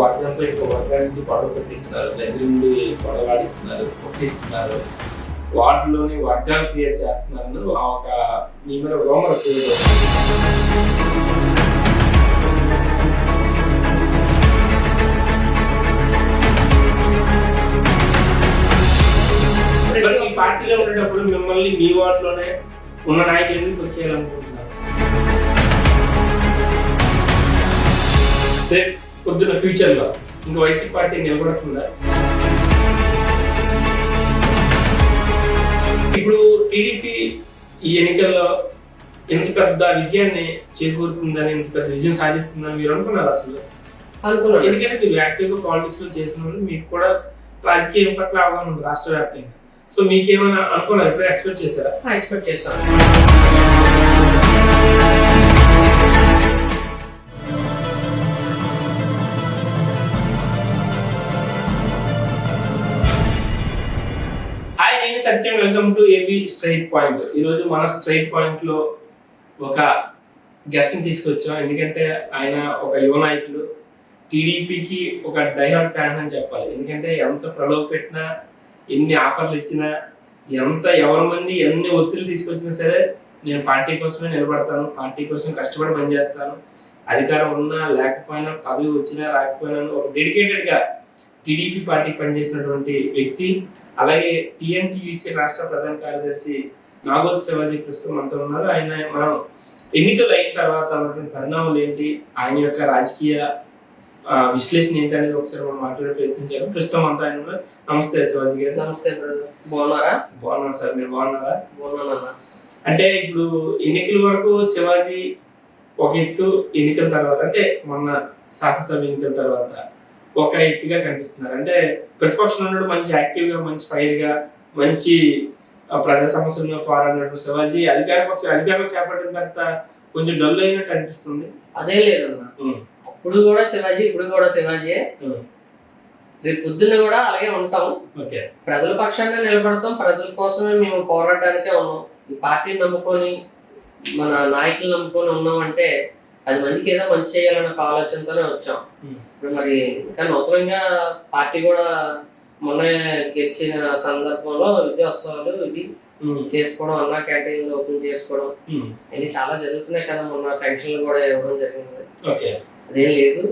వర్గంతో ఇంకో వర్గాల నుంచి గొడవ పెట్టిస్తున్నారు, దగ్గర నుండి గొడవలాడిస్తున్నారు, కొట్టిస్తున్నారు, వార్డులోని వర్గాలు క్రియేట్ చేస్తున్నారు. ఒక మీ మీద రోమర్ పార్టీలో ఉండేటప్పుడు మిమ్మల్ని మీ వార్డులోనే ఉన్న నాయకులు తొక్కేయాలనుకుంటున్నారు. పొద్దున్న ఫ్యూచర్ లో ఇంకా వైసీపీ పార్టీ నిలబడుతుందా? ఇప్పుడు టీడీపీ ఈ ఎన్నికల్లో ఎంత పెద్ద విజయాన్ని చేకూరుతుందని, ఎంత పెద్ద విజయం సాధిస్తుందని మీరు అనుకున్నారు? అసలు అనుకున్నారు. ఎందుకంటే మీరు యాక్టివ్ గా పాలిటిక్స్ లో చేసిన వాళ్ళు, మీకు కూడా రాజకీయం పట్ల అవగాహన ఉంది రాష్ట్ర వ్యాప్తంగా. సో మీకేమైనా అనుకున్నారు? ఎప్పుడైనా ఎక్స్పెక్ట్ చేశారా? ఎక్స్పెక్ట్ చేశాను. హాయ్, నేను Satyam. Welcome to AB straight point. ఈరోజు మన స్ట్రైట్ పాయింట్ లో ఒక గెస్ట్ ని తీసుకొచ్చాం. ఎందుకంటే ఆయన ఒక యువ నాయకుడు, టీడీపీకి ఒక డైహార్డ్ ఫ్యాన్ అని చెప్పాలి. ఎందుకంటే ఎంత ప్రలోభ పెట్టినా, ఎన్ని ఆఫర్లు ఇచ్చినా, ఎవరి మంది ఎన్ని ఒత్తిడి తీసుకొచ్చినా సరే నేను పార్టీ కోసమే నిలబడతాను, పార్టీ కోసం కష్టపడి పనిచేస్తాను, అధికారం ఉన్నా లేకపోయినా, పదవి వచ్చినా రాకపోయినా ఒక డెడికేటెడ్ గా టీడీపీ పార్టీ పనిచేసినటువంటి వ్యక్తి. అలాగే టీఎన్టీయూసీ రాష్ట్ర ప్రధాన కార్యదర్శి నాగోత్ శివాజీ ప్రస్తుతం మనతో ఉన్నారు. ఆయన మనం ఎన్నికలు అయిన తర్వాత ఉన్నటువంటి పరిణామాలు ఏంటి, ఆయన యొక్క రాజకీయ విశ్లేషణ ఏంటి అనేది ఒకసారి మనం మాట్లాడే ప్రయత్నం చేయాలి. ప్రస్తుతం అంతా ఆయన ఉన్నారు. నమస్తే శివాజీ గారు. నమస్తే. బాగున్నారా? బాగున్నాను సార్, మీరు బాగున్నారా? బాగున్నాను. అంటే ఇప్పుడు ఎన్నికల వరకు శివాజీ ఒక ఎత్తు, ఎన్నికల తర్వాత అంటే మొన్న శాసనసభ ఎన్నికల తర్వాత ఒక ఎత్తుగా కనిపిస్తున్నారు. అంటే ప్రతిపక్షంలో ఉన్నాడు, మంచి యాక్టివ్ గా, మంచి ఫైర్ గా, మంచి ప్రజా సమస్యలను పోరాడినట్టు శివాజీ అధికారం చేపట్టిన తర్వాత కొంచెం డల్ అయినట్టు అనిపిస్తుంది. అదే లేదన్నా, అప్పుడు కూడా శివాజీ, ఇప్పుడు కూడా శివాజీ, రేపు పొద్దున్న కూడా అలాగే ఉంటాం. ప్రజల పక్షాన్ని నిలబడతాం, ప్రజల కోసమే మేము పోరాడడానికే ఉన్నాం. ఈ పార్టీని నమ్ముకొని, మన నాయకులు నమ్ముకొని ఉన్నామంటే అది మందికి ఏదో మంచి చేయాలన్న ఆలోచనతోనే వచ్చాం. ఇప్పుడు మరి ఇంకా నూతనంగా పార్టీ కూడా మొన్న గెలిచిన సందర్భంలో విద్యోత్సవాలు ఇవి చేసుకోవడం, అన్నా క్యాంటీన్లు ఓపెన్ చేసుకోవడం, ఇవి చాలా జరుగుతున్నాయి కదా. మొన్న ఫంక్షన్లు కూడా ఇవ్వడం జరిగింది. అదేం లేదు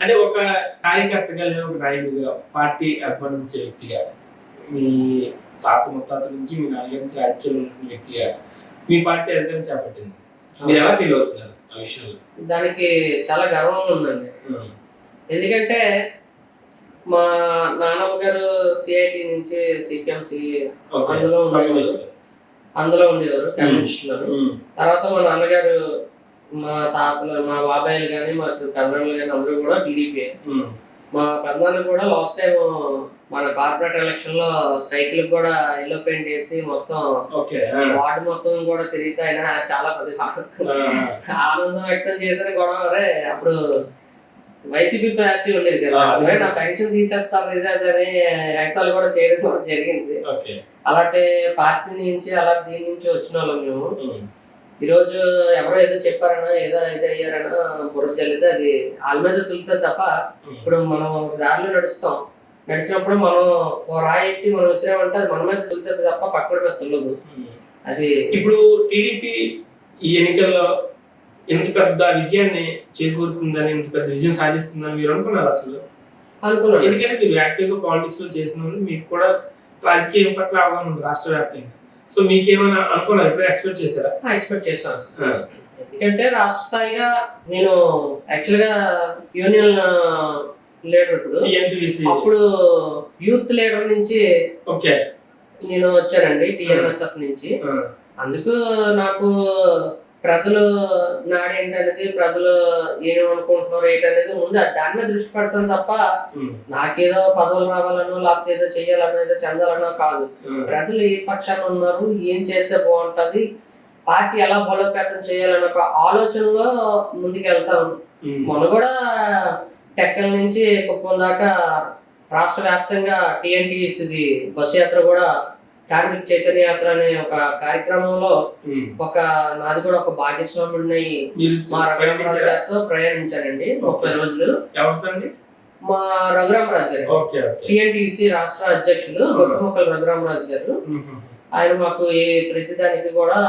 అంటే ఒక కార్యకర్తగా లేదా ఒక నాయకుడిగా, పార్టీ అభిమానించే వ్యక్తిగా, మీ తాత ముత్తాత నుంచి మీ నాన్నగారి నుంచి రాజకీయంలో ఉన్న వ్యక్తిగా మీ పార్టీ అధికారం చేపట్టింది, మీరు ఎలా ఫీల్ అవుతున్నారు ఆ విషయంలో? దానికి చాలా గర్వంగా ఉందండి. ఎందుకంటే మా నాన్నమ్మ గారు సిఐటి నుంచి సిపిఎంసి అందులో ఉండేవారు, కమ్యూనిస్టులు. తర్వాత మా నాన్నగారు, మా తాతలు, మా బాబాయిలు కానీ, మా పెద్దలు కానీ అందరూ కూడా టీడీపీ. మా పెద్దనాన్న కూడా లాస్ట్ టైం మన కార్పొరేట్ ఎలక్షన్ లో సైకిల్ కూడా ఎల్లో పెయింట్ వేసి మొత్తం వార్డు మొత్తం కూడా తిరిగితే ఆయన చాలా ఆనందం వ్యక్తం చేసిన గొడవ. అప్పుడు వైసీపీ పార్టీ ఉండేది కదా, నా పెన్షన్ తీసేస్తారు అని వ్యక్తాలు కూడా చేయడం కూడా జరిగింది. అలాంటి పార్టీ నుంచి, అలాంటి దీని నుంచి వచ్చిన వాళ్ళం మేము. ఈరోజు ఎవరో ఏదో చెప్పారన్నా, ఏదో అయ్యారన్నా బురద చల్లితే అది వాళ్ళ మీద తులుతుంది తప్ప, ఇప్పుడు మనం దారిలో నడిచినప్పుడు మనం రాయి ఎట్టి మనం విసిరామంటే అది మన మీద తులుతుంది తప్ప పక్కన మీద తుల్లదు. అది ఇప్పుడు టీడీపీ ఈ ఎన్నికల్లో ఎంత పెద్ద విజయాన్ని చేకూరుతుందని, ఎంత పెద్ద విజయం సాధిస్తుందని మీరు అనుకున్నారు? అసలు అనుకున్నాను. ఎందుకంటే మీరు యాక్టివ్ గా పాలిటిక్స్ లో చేసిన వాళ్ళు, మీకు కూడా రాజకీయం పట్ల అవగాహన ఉంది రాష్ట్ర వ్యాప్తంగా. సో మీకేమైనా అనుకున్నారు? ఎప్పుడైనా ఎక్స్పెక్ట్ చేశారా? ఎక్స్పెక్ట్ చేశాను. ఎందుకంటే రాష్ట్ర స్థాయిగా నేను యాక్చువల్ గా యూనియన్ లీడర్, అప్పుడు యూత్ లీడర్ నుంచి నేను వచ్చానండి, టిఎన్ఎస్ఎఫ్ నుంచి. అందుకు నాకు ప్రజలు నాడు ఏంటనేది, ప్రజలు ఏమనుకుంటున్నారు ఏంటనేది ముందు దాని మీద దృష్టి పెడతాను తప్ప నాకేదో పదవులు రావాలనో లేకపోతే ఏదో చెయ్యాలనో ఏదో చెందాలనో కాదు. ప్రజలు ఏ పక్షాన్ని ఉన్నారు, ఏం చేస్తే బాగుంటది, పార్టీ ఎలా బలోపేతం చేయాలన్న ఒక ఆలోచనలో ముందుకు వెళ్తాను. మొన్న కూడా టెక్కల నుంచి కుప్పం దాకా రాష్ట్ర వ్యాప్తంగా టీఎన్టీయూసీ బస్సు యాత్ర కూడా, కార్మిక చైతన్య యాత్ర అనే ఒక కార్యక్రమంలో నాది కూడా ఒక భాగస్వాముడిని మా రఘురామరాజు గారితో ప్రయాణించానండి 30 రోజులు. మా రఘురామరాజు గారు, ఓకే ఓకే. టిఎన్టీసీ రాష్ట్ర అధ్యక్షులు గొప్పమొక్కల రఘురామరాజు గారు. ఆయన మాకు ఏ ప్రతిదానికి కూడా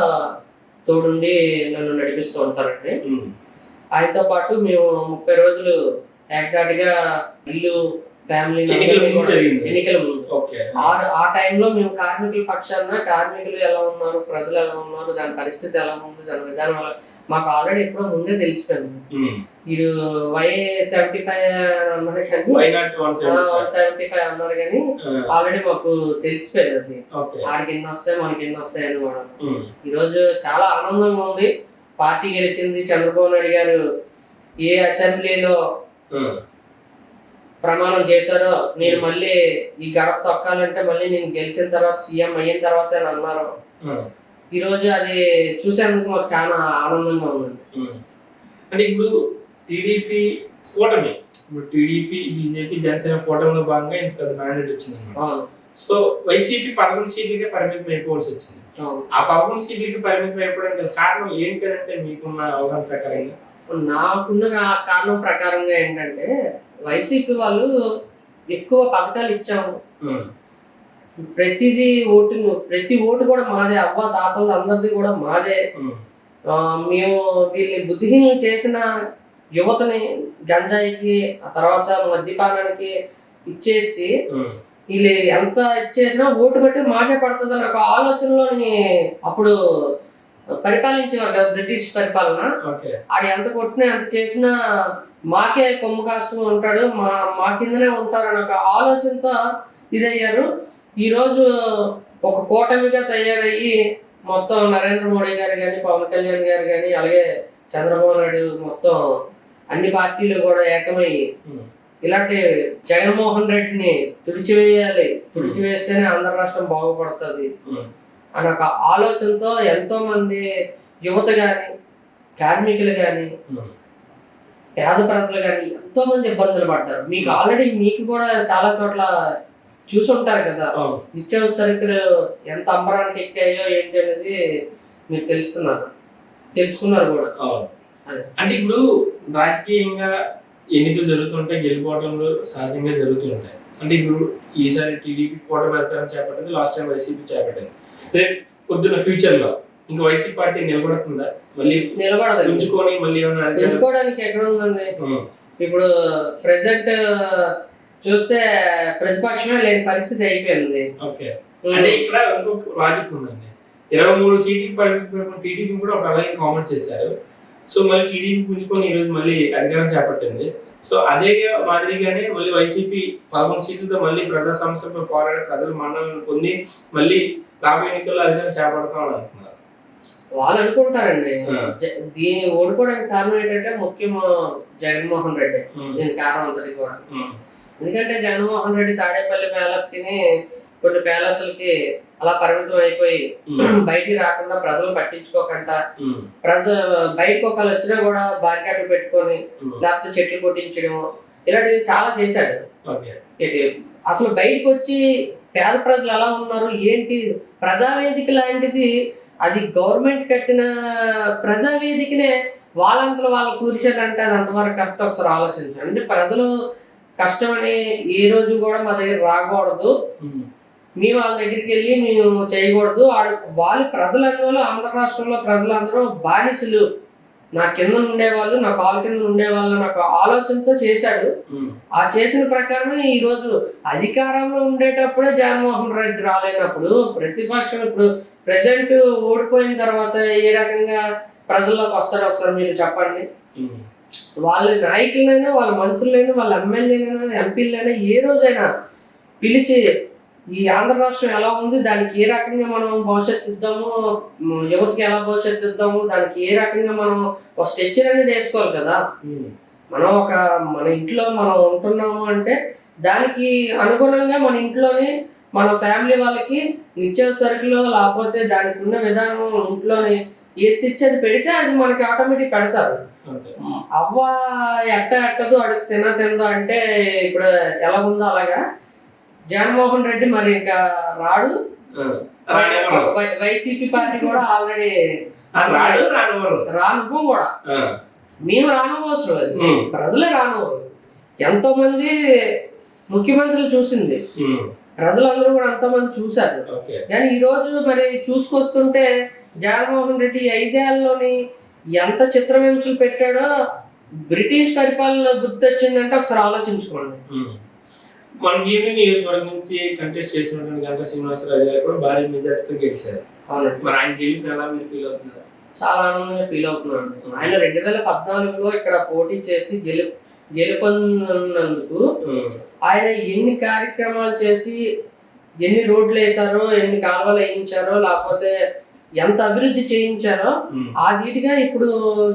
తోడుండి నన్ను నడిపిస్తూ ఉంటారండి. ఆయనతో పాటు మేము 30 రోజులు ఏకదాటిగా ఇల్లు ఫ్యామిలీ ఎన్నికల ముందు ఆ టైంలో మేము కార్మికుల పక్షాన కార్మికులు ఎలా ఉన్నారు, ప్రజలు ఎలా ఉన్నారు, దాని పరిస్థితి ఎలా ఉంది, దాని విధానం ఎలా మాకు ఆల్రెడీ ఎప్పుడో ముందే తెలిసిపోయింది. మీరు Y75 అన్నారు కానీ 175 అన్నారు కానీ ఆల్రెడీ మాకు తెలిసిపోయింది అది. ఆడికి ఎన్ని వస్తాయి మనకి ఎన్ని వస్తాయి అని కూడా. ఈరోజు చాలా ఆనందంగా ఉంది. పార్టీ గెలిచింది. చంద్రబాబు నాయుడు గారు ఏ అసెంబ్లీలో ప్రమాణం చేశారో నేను మళ్ళీ ఈ గడప తొక్కాలంటే మళ్ళీ నేను గెలిచిన తర్వాత సీఎం అయిన తర్వాత అన్నారు. ఈ రోజు అది చూసేందుకు మాకు చాలా ఆనందంగా ఉందండి. అంటే ఇప్పుడు టీడీపీ కూటమి, ఇప్పుడు టీడీపీ బీజేపీ జనసేన కూటమిలో భాగంగా ఇంత పెద్ద మ్యాండేట్ వచ్చింది. సో వైసీపీ 11 సీట్లకే పరిమితం అయిపోవాల్సి వచ్చింది. ఆ 11 సీట్లకి పరిమితం అయిపోవడానికి కారణం ఏంటంటే మీకున్న అవగాహన ప్రకారంగా? నాకున్న కారణం ప్రకారంగా ఏంటంటే వైసీపీ వాళ్ళు ఎక్కువ పథకాలు ఇచ్చాము, ప్రతి ఓటు కూడా మాదే, అవ్వ తాతలు అందరిది కూడా మాదే. మేము వీళ్ళని బుద్ధిహీనం చేసిన యువతని గంజాయికి ఆ తర్వాత మద్యపానానికి ఇచ్చేసి వీళ్ళు ఎంత ఇచ్చేసినా ఓటు బట్టి మాకే పడుతుంది అని ఒక ఆలోచనలోని అప్పుడు పరిపాలించేవారు కదా బ్రిటిష్ పరిపాలన. ఆడు ఎంత కొట్టినా ఎంత చేసినా మాకే కొమ్ము కాస్తూ ఉంటాడు, మా కిందనే ఉంటారు అని ఒక ఆలోచనతో ఇదయ్యారు. ఈరోజు ఒక కూటమిగా తయారయ్యి మొత్తం నరేంద్ర మోడీ గారు కానీ, పవన్ కళ్యాణ్ గారు కానీ, అలాగే చంద్రబాబు నాయుడు మొత్తం అన్ని పార్టీలు కూడా ఏకమై ఇలాంటి జగన్మోహన్ రెడ్డిని తుడిచివేయాలి, తుడిచివేస్తేనే ఆంధ్ర రాష్ట్రం బాగుపడుతుంది అని ఒక ఆలోచనతో ఎంతో మంది యువత కానీ, కార్మికులు కానీ, పేద ప్రజలు కానీ ఎంతో మంది ఇబ్బందులు పడ్డారు. మీకు ఆల్రెడీ మీకు కూడా చాలా చోట్ల చూసుంటారు కదా, నిత్యావసర సరుకులు ఎంత అంబరానికి ఎక్కాయో ఏంటి అనేది మీరు తెలుసుకున్నారు కూడా. అంటే ఇప్పుడు రాజకీయంగా ఎన్నికలు జరుగుతుంటాయి, గెలుపోవడంలో సహజంగా జరుగుతుంటాయి. అంటే ఇప్పుడు ఈసారి టీడీపీ కూటమి పెడతారని చేపట్టింది, లాస్ట్ టైం వైసీపీ చేపట్టింది. రేపు పొద్దున్న ఫ్యూచర్ లో ఇంకా వైసీపీ పార్టీ నిలబడుతుందా? మళ్ళీ నిలబడదు, ఉంచుకొని మళ్ళీ ఏమన్నా ఉంచుకోవడానికి ఎక్కడ ఉందండి? ఇప్పుడు ప్రెసెంట్ చూస్తే ప్రతిపక్షమే లేని పరిస్థితి అయిపోయింది. ఓకే, అంటే ఇక్కడ ఇంకొక లాజిక్ ఉందండి. 23 సీట్లకు పరిమితం టీడీపీ కూడా ఒక అలాగే కామెంట్ చేశారు. సో మళ్ళీ టీడీపీ పుంజుకొని ఈరోజు మళ్ళీ అధికారం చేపట్టింది. సో అదే మాదిరిగానే మళ్ళీ వైసీపీ 11 సీట్లతో మళ్ళీ ప్రజా సమస్యలపై పోరాడి ప్రజల మన్ననలు పొంది మళ్ళీ రాబోయే ఎన్నికల్లో అధికారం చేపడతామని అంటున్నారు. వాళ్ళు అనుకుంటారండి. దీన్ని ఓడిపోవడానికి కారణం ఏంటంటే ముఖ్యం జగన్మోహన్ రెడ్డి. దీని కారణం అంతటి కూడా ఎందుకంటే జగన్మోహన్ రెడ్డి తాడేపల్లి ప్యాలెస్ కి కొన్ని ప్యాలెస్లకి అలా పరిమితం అయిపోయి బయటికి రాకుండా ప్రజలు పట్టించుకోకుండా బయటకు ఒకళ్ళు వచ్చినా కూడా బారికాట్లు పెట్టుకొని లేకపోతే చెట్లు కొట్టించడం ఇలాంటివి చాలా చేశాడు. అసలు బయటకు వచ్చి పేద ప్రజలు ఎలా ఉన్నారు ఏంటి, ప్రజావేదిక లాంటిది అది గవర్నమెంట్ కట్టిన ప్రజావేదికనే వాళ్ళంతలో వాళ్ళు కూర్చోరంటే అది అంతవరకు కరెక్ట్. ఒకసారి ఆలోచించండి. అంటే ప్రజలు కష్టమని ఏ రోజు కూడా మా దగ్గర రాకూడదు, మేము వాళ్ళ దగ్గరికి వెళ్ళి మేము చేయకూడదు. వాళ్ళు ప్రజలందరూ ఆంధ్ర రాష్ట్రంలో ప్రజలందరూ బానిసలు, నా కింద ఉండేవాళ్ళు, నా కాలు కింద ఉండేవాళ్ళు నాకు ఆలోచనతో చేశాడు. ఆ చేసిన ప్రకారమే ఈ రోజు అధికారంలో ఉండేటప్పుడే జగన్మోహన్ రెడ్డి రాలేనప్పుడు ప్రతిపక్షం ఇప్పుడు ప్రెసెంట్ ఓడిపోయిన తర్వాత ఏ రకంగా ప్రజల్లోకి వస్తారో ఒకసారి మీరు చెప్పండి. వాళ్ళ నాయకులైనా, వాళ్ళ మంత్రులైనా, వాళ్ళ ఎమ్మెల్యేలైనా, ఎంపీలైనా ఏ రోజైనా పిలిచి ఈ ఆంధ్ర రాష్ట్రం ఎలా ఉంది, దానికి ఏ రకంగా మనం భవిష్యత్తు ఇద్దాము, యువతకి ఎలా భవిష్యత్తు ఇద్దాము, దానికి ఏ రకంగా మనం ఒక స్ట్రక్చర్ అనేది చేసుకోవాలి కదా. మనం మన ఇంట్లో మనం ఉంటున్నాము అంటే దానికి అనుగుణంగా మన ఇంట్లోనే మన ఫ్యామిలీ వాళ్ళకి నిత్యావసర సరుకులు లేకపోతే దానికి ఉన్న విధానం ఇంట్లోనే ఏది తెచ్చేది పెడితే అది మనకి ఆటోమేటిక్ పెడతారు. అవ్వ ఎట్టదు అడుగు తినదో అంటే ఇప్పుడు ఎలా ఉందో అలాగా జగన్మోహన్ రెడ్డి మరి ఇంకా రాడు. వైసీపీ పార్టీ కూడా ఆల్రెడీ రాను కూడా మేము రానుకోవసరం లేదు, ప్రజలే రానుకోరు. ఎంతో మంది ముఖ్యమంత్రులు చూసింది, ప్రజలందరూ కూడా ఎంతో మంది చూశారు. కానీ ఈ రోజు మరి చూసుకొస్తుంటే జగన్మోహన్ రెడ్డి 5 ఏళ్లలోని ఎంత చిత్రహింసలు పెట్టాడో బ్రిటిష్ పరిపాలన గుర్తొచ్చిందంటే ఒకసారి ఆలోచించుకోండి. మన భీమిలి నియోజకవర్గం నుంచి కంటెస్ట్ చేసినటువంటి గంటా శ్రీనివాసరావు గారు కూడా భారీ మెజార్టీతో గెలిచారు. మరి ఆయన గెలిపిన ఎలా మీరు ఫీల్ అవుతున్నారు? చాలా ఆనందంగా ఫీల్ అవుతున్నాను. ఆయన 2014లో ఇక్కడ పోటీ చేసి గెలుపొందినందుకు ఆయన ఎన్ని కార్యక్రమాలు చేసి ఎన్ని రోడ్లు వేసారో, ఎన్ని కాలువలు వేయించారో, లేకపోతే ఎంత అభివృద్ధి చేయించారో ఆ ధీటుగా ఇప్పుడు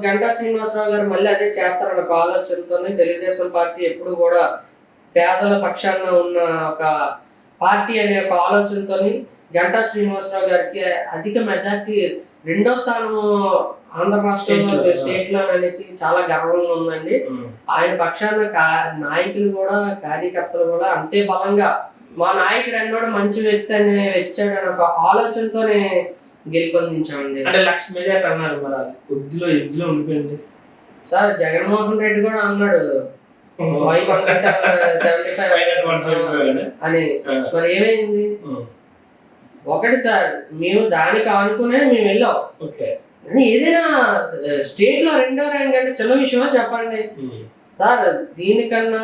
గంటా శ్రీనివాసరావు గారు మళ్ళీ అదే చేస్తారన్న ఒక ఆలోచనతోనే తెలుగుదేశం పార్టీ ఎప్పుడు కూడా పేదల పక్షాన ఉన్న ఒక పార్టీ అనే ఒక ఆలోచనతోని గంటా శ్రీనివాసరావు గారికి అధిక మెజార్టీ 2వ స్థానం ఆంధ్ర రాష్ట్రంలో స్టేట్ లో అనేసి చాలా గర్వంగా ఉందండి. ఆయన పక్షాన నాయకులు కూడా కార్యకర్తలు కూడా అంతే బలంగా మా నాయకుడు అన్నోడు మంచి వ్యక్తి అని వచ్చాడు అని ఒక ఆలోచనతోనే గెలుపొందించామండి. అంటే 1,00,000 మెజార్టీ అన్నారు, మరి ఎద్దులో ఉండిపోయింది సార్. జగన్మోహన్ రెడ్డి కూడా అన్నాడు 575 అని, మరి ఏమైంది? ఒకటి సార్, మేము దానికి ఆనుకునే మేము వెళ్ళాం. కానీ ఏదైనా స్టేట్ లో 2వ ర్యాంక్ అంటే చిన్న విషయమా చెప్పండి సార్? దీనికన్నా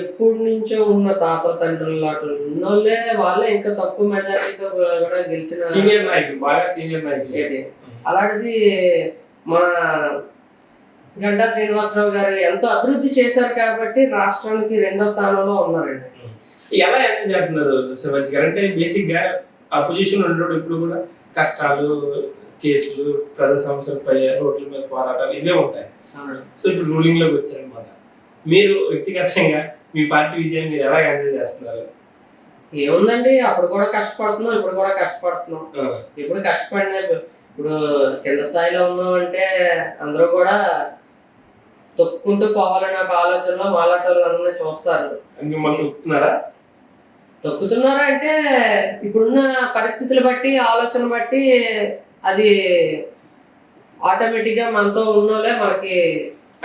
ఎప్పటి నుంచో ఉన్న తాతల తండ్రులు ఉన్నోళ్ళే వాళ్ళే ఇంకా తక్కువ మెజారిటీతో కూడా గెలిచిన సీనియర్ నాయకులు, బాగా సీనియర్ నాయకులు. అలాంటిది మన గంటా శ్రీనివాసరావు గారు ఎంతో అభివృద్ధి చేశారు కాబట్టి రాష్ట్రానికి 2వ స్థానంలో ఉన్నారండి. ఎలా ఎంజాయ్ చేస్తున్నారు శివాజీ గారు? అంటే బేసిక్ గా అపోజిషన్ ఉన్నప్పుడు ఇప్పుడు కూడా కష్టాలు, కేసులు, ప్రజా సమస్యలపై రోడ్ల మీద పోరాటాలు ఇవే ఉంటాయి. సో ఇప్పుడు రూలింగ్ లోకి వచ్చారనమాట. మీరు వ్యక్తిగతంగా మీ పార్టీ విజయం మీరు ఎలా ఎంజాయ్ చేస్తున్నారు? ఏముందండి, అప్పుడు కూడా కష్టపడుతున్నాం, ఇప్పుడు కూడా కష్టపడుతున్నాం. ఇప్పుడు కష్టపడిన ఇప్పుడు కింద స్థాయిలో ఉన్నాం అంటే అందరూ కూడా తొక్కుంటూ పోవాలనే ఒక ఆలోచనలో మాలాటోళ్ళు అందరూ చూస్తారు. మిమ్మల్ని తొక్కుతున్నారా? తొక్కుతున్నారా అంటే ఇప్పుడున్న పరిస్థితులు బట్టి, ఆలోచన బట్టి అది ఆటోమేటిక్ గా మనతో ఉన్నోళ్ళే మనకి.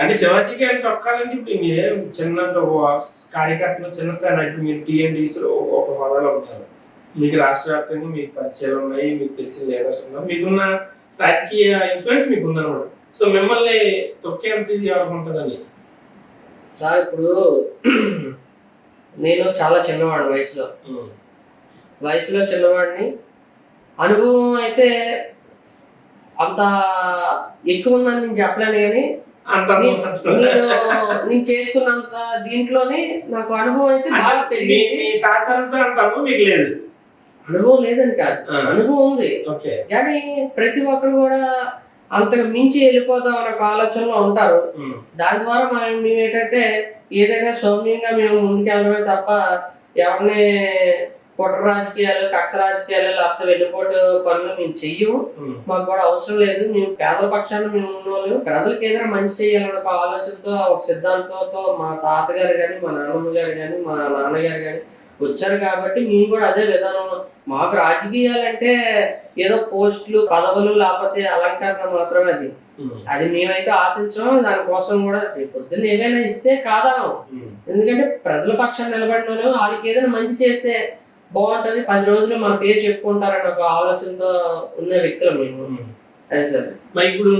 అంటే శివాజీకి అని తొక్కాలంటే ఇప్పుడు మీరే చిన్న కార్యకర్తలు, చిన్న స్థాయి నాయకులు, మీరు టీఎన్టీసీలో ఒక హోదాలో ఉన్నారు, మీకు రాష్ట్ర వ్యాప్తంగా మీకు పరిచయాలు ఉన్నాయి, మీకు తెలిసిన లీడర్స్ ఉన్నారు, మీకున్న రాజకీయ ఇన్ఫ్లుయెన్స్ మీకు ఉందన్నమాట. సో మిమ్మల్ని తొక్కేంత ఇది ఎవరుంటుందని సార్? ఇప్పుడు నేను చాలా చిన్నవాడిని, వయసులో చిన్నవాడిని. అనుభవం అయితే అంత ఎక్కువ ఉందని నేను చెప్పలేను, కానీ నేను చేసుకున్నంత దీంట్లోనే నాకు అనుభవం అయితే బాగా పెరిగింది. అనుభవం లేదని కాదు, అనుభవం ఉంది. కానీ ప్రతి ఒక్కరు కూడా అంతకు మించి వెళ్ళిపోదాం అనే ఆలోచనలో ఉంటారు. దాని ద్వారా మేము ఏంటంటే ఏదైనా సౌమ్యంగా మేము ముందుకెళ్ళడమే తప్ప ఎవరిని కుట్ర రాజకీయాలు, కక్ష రాజకీయాలు, లేకపోతే వెన్నుపోటు పనులు మేము చెయ్యము. మాకు కూడా అవసరం లేదు. మేము పేదల పక్షాన్ని మేము ఉన్నవాళ్ళు, ప్రజలకు ఏదైనా మంచి చేయాలన్న ఒక ఆలోచనతో, ఒక సిద్ధాంతంతో మా తాతగారు కానీ, మా నాన్నమ్మ గారు కానీ, మా నాన్నగారు కానీ వచ్చారు కాబట్టి మేము కూడా అదే విధానం. మాకు రాజకీయాలంటే ఏదో పోస్టులు, పదవులు, లేకపోతే అలంకరణ మాత్రమే. అది మేమైతే ఆశించాం. దానికోసం కూడా పొద్దున్న ఏమైనా ఇస్తే కాదాం. ఎందుకంటే ప్రజల పక్షాన్ని నిలబడిన వాళ్ళకి ఏదైనా మంచి చేస్తే బాగుంటది, 10 రోజులు మన పేరు చెప్పుకుంటారని ఒక ఆలోచనతో ఉన్న వ్యక్తులు మేము. అదే సార్. మరి ఇప్పుడు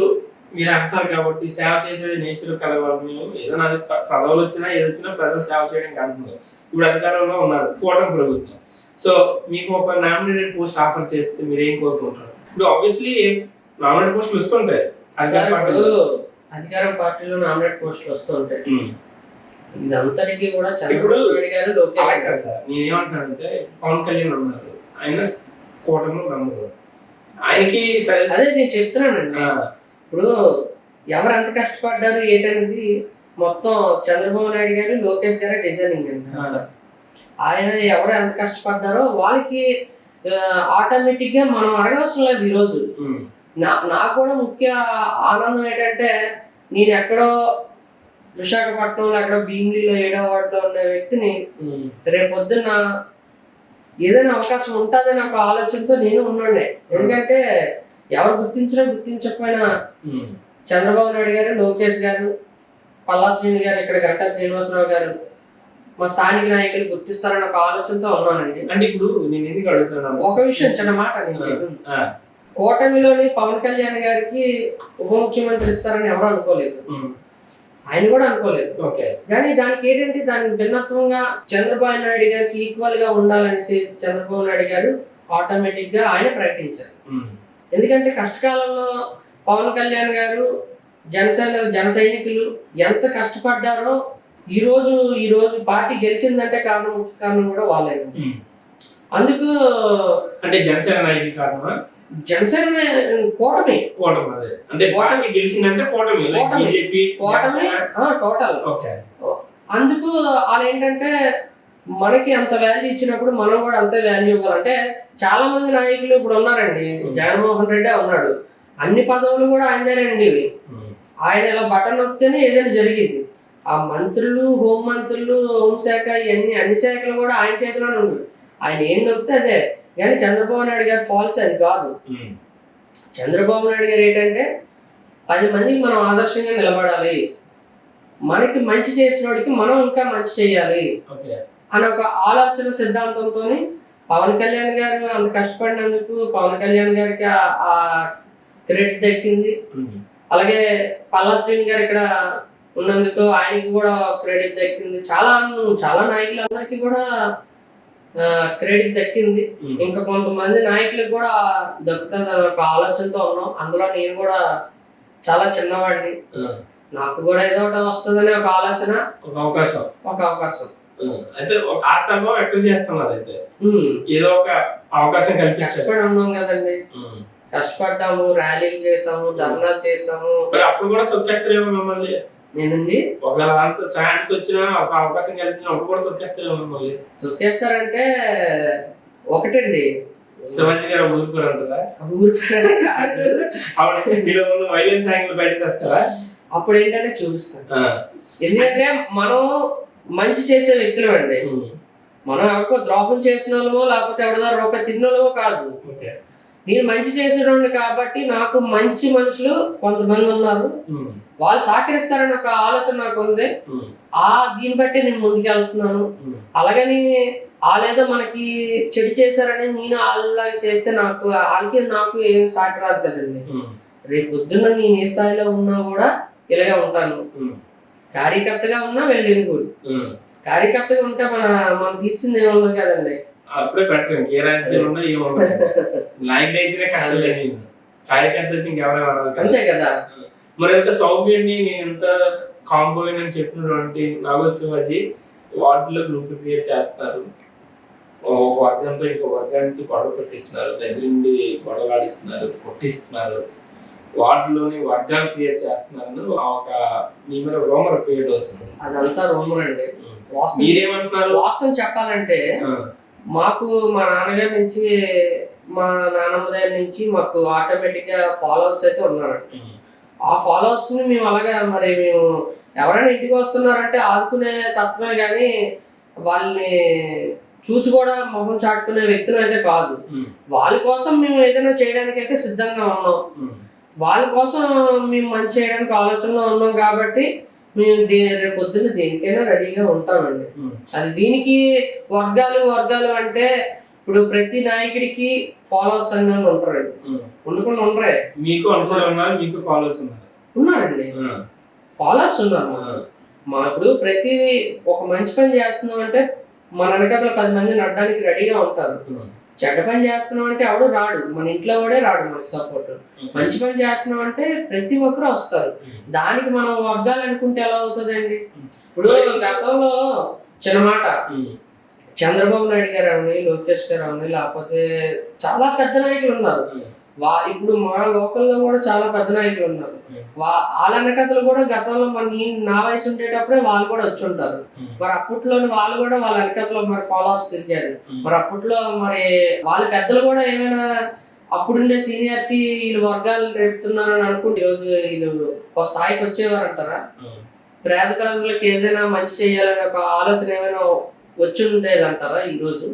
మీరు అంటారు కాబట్టి సేవ చేసే నేచర్ కలవాలి. ఏదైనా పదవులు వచ్చినా ఏది వచ్చినా ప్రజలు సేవ చేయడానికి అంటున్నారు. ఇప్పుడు అధికారంలో ఉన్నారు కూటమి ప్రభుత్వం. సో మీకు ఒక నామినేటెడ్ పోస్ట్ ఆఫర్ చేస్తే మీరు ఏం కోరుకుంటారు? ఇప్పుడు ఆబ్వియస్లీ నామినేటెడ్ పోస్టులు వస్తుంటాయి, అధికారం పార్టీలో నామినేట్ పోస్టులు వస్తుంటాయి. ఇదంతటికీ కూడా చంద్రబాబు నాయుడు గారు, లోకేష్ గారు. నేనేమంటానంటే పవన్ కళ్యాణ్ ఉన్నారు, ఆయన కూటమిలో మెంబర్, ఆయనకి అదే నేను చెప్తున్నానండి. ఇప్పుడు ఎవరు ఎంత కష్టపడ్డారు ఏంటనేది మొత్తం చంద్రబాబు నాయుడు గారు, లోకేష్ గారు డిజైనింగ్ అండి. ఆయన ఎవరు ఎంత కష్టపడ్డారో వాళ్ళకి ఆటోమేటిక్ గా మనం అడగవసరం లేదు. ఈరోజు నాకు కూడా ముఖ్య ఆనందం ఏంటంటే నేను ఎక్కడో విశాఖపట్నంలో ఎక్కడో భీమిలిలో 7వ వార్డులో ఉన్న వ్యక్తిని రేపు పొద్దున్న ఏదైనా అవకాశం ఉంటుందని ఒక ఆలోచనతో నేను ఉన్నాడే. ఎందుకంటే ఎవరు గుర్తించినా గుర్తించకపోయినా చంద్రబాబు నాయుడు గారు, లోకేష్ గారు, పల్లా శ్రీని గారు, ఇక్కడ గంటా శ్రీనివాసరావు గారు మా స్థానిక నాయకులు గుర్తిస్తారని ఒక ఆలోచనతో ఉన్నానండి. అంటే ఇప్పుడు నేను ఎందుకు అడుగుతున్నాను, ఒక విషయం చిన్న మాట నేను చెప్పాను. కూటమిలోని పవన్ కళ్యాణ్ గారికి ఉప ముఖ్యమంత్రి ఇస్తారని ఎవరు అనుకోలేదు, ఆయన కూడా అనుకోలేదు. కానీ దానికి ఏంటంటే దానికి భిన్నత్వంగా చంద్రబాబు నాయుడు గారికి ఈక్వల్ గా ఉండాలనేసి చంద్రబాబు నాయుడు గారు ఆటోమేటిక్ గా ఆయన ప్రకటించారు. ఎందుకంటే కష్టకాలంలో పవన్ కళ్యాణ్ గారు జన సైనికులు ఎంత కష్టపడ్డారో ఈ రోజు పార్టీ గెలిచిందంటే కారణం కూడా వాళ్ళే. అందుకు అంటే జనసేన నాయకులు కారణమా? జనసేన కూటమి అదే అంటే పార్టీ గెలిచిందంటే కూటమి టోటల్. అందుకు వాళ్ళు ఏంటంటే మనకి అంత వాల్యూ ఇచ్చినప్పుడు మనం కూడా అంతే వాల్యూ ఇవ్వాలంటే చాలా మంది నాయకులు ఇప్పుడు ఉన్నారండి. జగన్మోహన్ రెడ్డి ఉన్నాడు, అన్ని పదవులు కూడా ఆయనదేనండి. ఆయన ఇలా బటన్ నొక్కితేనే ఏదైనా జరిగేది. ఆ మంత్రులు, హోంమంత్రులు, హోంశాఖ, ఇవన్నీ అన్ని శాఖలు కూడా ఆయన చేతిలోనే ఉంది. ఆయన ఏం నొక్కితే అదే. కానీ చంద్రబాబు నాయుడు గారు ఫాల్స్ అది కాదు. చంద్రబాబు నాయుడు గారు ఏంటంటే 10 మందికి మనం ఆదర్శంగా నిలబడాలి, మనకి మంచి చేసిన వాడికి మనం ఇంకా మంచి చేయాలి అని ఒక ఆలోచన సిద్ధాంతంతో పవన్ కళ్యాణ్ గారు అంత కష్టపడినందుకు పవన్ కళ్యాణ్ గారికి ఆ క్రెడిట్ దక్కింది. అలాగే పల్లా శ్రీని గారు ఇక్కడ ఉన్నందుకు ఆయనకి కూడా క్రెడిట్ దక్కింది. చాలా నాయకులందరికీ కూడా క్రెడిట్ దక్కింది. ఇంకా కొంతమంది నాయకులకు కూడా దక్కుతుంది ఒక ఆలోచనతో ఉన్నాం. అందులో నేను కూడా చాలా చిన్నవాడిని, నాకు కూడా ఏదో ఒకటి వస్తుందని ఒక ఆలోచన, ఒక అవకాశం అయితే ఒక ఆశాభావం వ్యక్తం చేస్తున్నారు. అయితే ఏదో ఒక అవకాశం కల్పిస్తూ ఉన్నాం కదండి. కష్టపడ్డాము, ర్యాలీలు చేసాము, ధర్నాలు చేసాము. అప్పుడు కూడా తొక్కేస్తారేమో మిమ్మల్ని. నేనండి ఒకవేళ ఛాన్స్ వచ్చినా ఒక అవకాశం కలిపిన అప్పుడు కూడా తొక్కేస్తారేమో మిమ్మల్ని. తొక్కేస్తారంటే ఒకటండి, శివాజీ గారు ఊరుకోరంటారా? అప్పుడు వైలెన్స్ యాంగిల్ బయట తెస్తారా? అప్పుడు ఏంటంటే చూపిస్తాను. ఎందుకంటే మనం మంచి చేసే వ్యక్తులు అండి. మనం ఎవరికో ద్రోహం చేసిన వాళ్ళమో లేకపోతే ఎవరిదో రూపాయి తిన్న వాళ్ళమో కాదు. నేను మంచి చేసేవాడిని కాబట్టి నాకు మంచి మనుషులు కొంతమంది ఉన్నారు, వాళ్ళు సహకరిస్తారని ఒక ఆలోచన నాకు ఉంది. దీన్ని బట్టి నేను ముందుకు వెళ్తున్నాను. అలాగని వాళ్ళేదో మనకి చెడు చేశారని నేను వాళ్ళలాగా చేస్తే నాకు ఏం సాటి రాదు కదండి. రేపు పొద్దున్న నేను ఏ స్థాయిలో ఉన్నా కూడా ఇలాగే ఉంటాను. కార్యకర్తగా ఉన్నా వెళ్ళేందుకు, కార్యకర్తగా ఉంటే మనం తీసింది ఏమన్నా కదండి. అప్పుడే పెట్టరు ఏ రాజకీయాలు ఉన్నా ఏమన్నా నాయకుడు అయితేనే కష్టం లేదు, కార్యకర్త అయితే ఇంకెవరైనా అంతే కదా. మరి ఎంత సౌమ్యాన్ని నేను ఎంత కాంబోయిన్ అని చెప్పినటువంటి నాగోల్ శివాజీ వార్డులో గ్రూప్ క్రియేట్ చేస్తున్నారు, ఒక వర్గంతో ఇంకో వర్గానికి గొడవ పెట్టిస్తున్నారు, దగ్గరుండి గొడవలాడిస్తున్నారు, కొట్టిస్తున్నారు, వార్డులోని వర్గాలు క్రియేట్ చేస్తున్నారు. ఒక మీ మీద రూమర్ క్రియేట్ అవుతుంది. అదంతా రూమర్ అండి. మీరేమంటున్నారు? వాస్తవం చెప్పాలంటే మాకు మా నాన్నగారి నుంచి మా నాన్నమ్మ దగ్గర నుంచి మాకు ఆటోమేటిక్ గా ఫాలోవర్స్ అయితే ఉన్నారండి. ఆ ఫాలోవర్స్ ని మేము అలాగా మేము ఎవరైనా ఇంటికి వస్తున్నారంటే ఆదుకునే తత్వమే కానీ వాళ్ళని చూసి కూడా మొహం చాటుకునే వ్యక్తులు అయితే కాదు. వాళ్ళ కోసం మేము ఏదైనా చేయడానికి అయితే సిద్ధంగా ఉన్నాం, వాళ్ళ కోసం మేము మంచి చేయడానికి ఆలోచనలో ఉన్నాం కాబట్టి మేము రేపు పొద్దున్న దేనికైనా రెడీగా ఉంటామండి. అది దీనికి వర్గాలు అంటే ఇప్పుడు ప్రతి నాయకుడికి ఫాలోవర్స్ అనే వాళ్ళు ఉంటారండి, ఉండకుండా ఉండరే. మీకు మీకు ఫాలోవర్స్ ఉన్నారండి, ఫాలోవర్స్ ఉన్నారు. మా ఇప్పుడు ప్రతి ఒక మంచి పని చేస్తున్నాం అంటే మన వెనకాల 10 మంది నడడానికి రెడీగా ఉంటారు. చెడ్డ పని చేస్తున్నాం అంటే ఎవడు రాడు, మన ఇంట్లో కూడా రాడు మనకి సపోర్ట్. మంచి పని చేస్తున్నాం అంటే ప్రతి ఒక్కరు వస్తారు. దానికి మనం వర్గాలు అనుకుంటే ఎలా అవుతుందండి? ఇప్పుడు గతంలో చిన్న మాట, చంద్రబాబు నాయుడు గారు అవని, లోకేష్ గారు అవని, లేకపోతే చాలా పెద్ద నాయకులు ఉన్నారు. ఇప్పుడు మా లోకల్లో కూడా చాలా పెద్ద నాయకులు ఉన్నారు. వాళ్ళ వెనకతలు కూడా గతంలో నా వయసు ఉండేటప్పుడే వాళ్ళు కూడా వచ్చి ఉంటారు. మరి అప్పట్లోని వాళ్ళు కూడా వాళ్ళ వెనకతలో మరి ఫాలోవర్స్ తిరిగారు. మరి అప్పట్లో మరి వాళ్ళ పెద్దలు కూడా ఏమైనా అప్పుడుండే సీనియారిటీ వీళ్ళు వర్గాలు రేపుతున్నారని అనుకుంటే ఈరోజు వీళ్ళు ఒక స్థాయికి వచ్చేవారు అంటారా? పేద ప్రజలకు ఏదైనా మంచి చేయాలనే ఒక ఆలోచన ఏమైనా వచ్చి ఉండేది అంటారా ఈ రోజు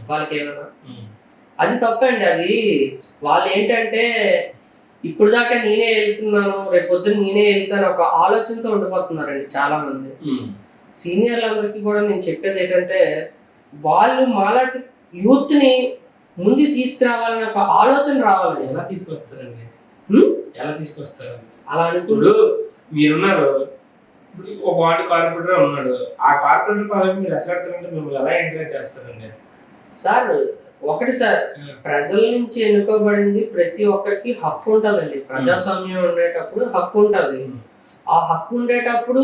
వాళ్ళకి ఏమైనా? అది తప్పండి. అది వాళ్ళు ఏంటంటే ఇప్పుడు దాకా నేనే వెళ్తున్నాను, రేపు పొద్దున్న నేనే వెళ్తాను ఒక ఆలోచనతో ఉండిపోతున్నారండి చాలా మంది. సీనియర్లందరికీ కూడా నేను చెప్పేది ఏంటంటే, వాళ్ళు మాలాంటి యూత్ ని ముందు తీసుకురావాలని ఒక ఆలోచన రావాలండి. ఎలా తీసుకొస్తారండి? ఎలా తీసుకొస్తారు? అలా ఇప్పుడు మీరున్నారు, ఇప్పుడు ఒక వార్డు కార్పొరేటర్ ఉన్నాడు, ఆ కార్పొరేటర్ పదవి మీరు అసలు మిమ్మల్ని ఎలా ఎంకరేజ్ చేస్తారండి? సార్ ఒకటి సార్, ప్రజల నుంచి ఎన్నుకోబడింది ప్రతి ఒక్కరికి హక్కు ఉంటుందండి. ప్రజాస్వామ్యం ఉండేటప్పుడు హక్కు ఉంటుంది. ఆ హక్కు ఉండేటప్పుడు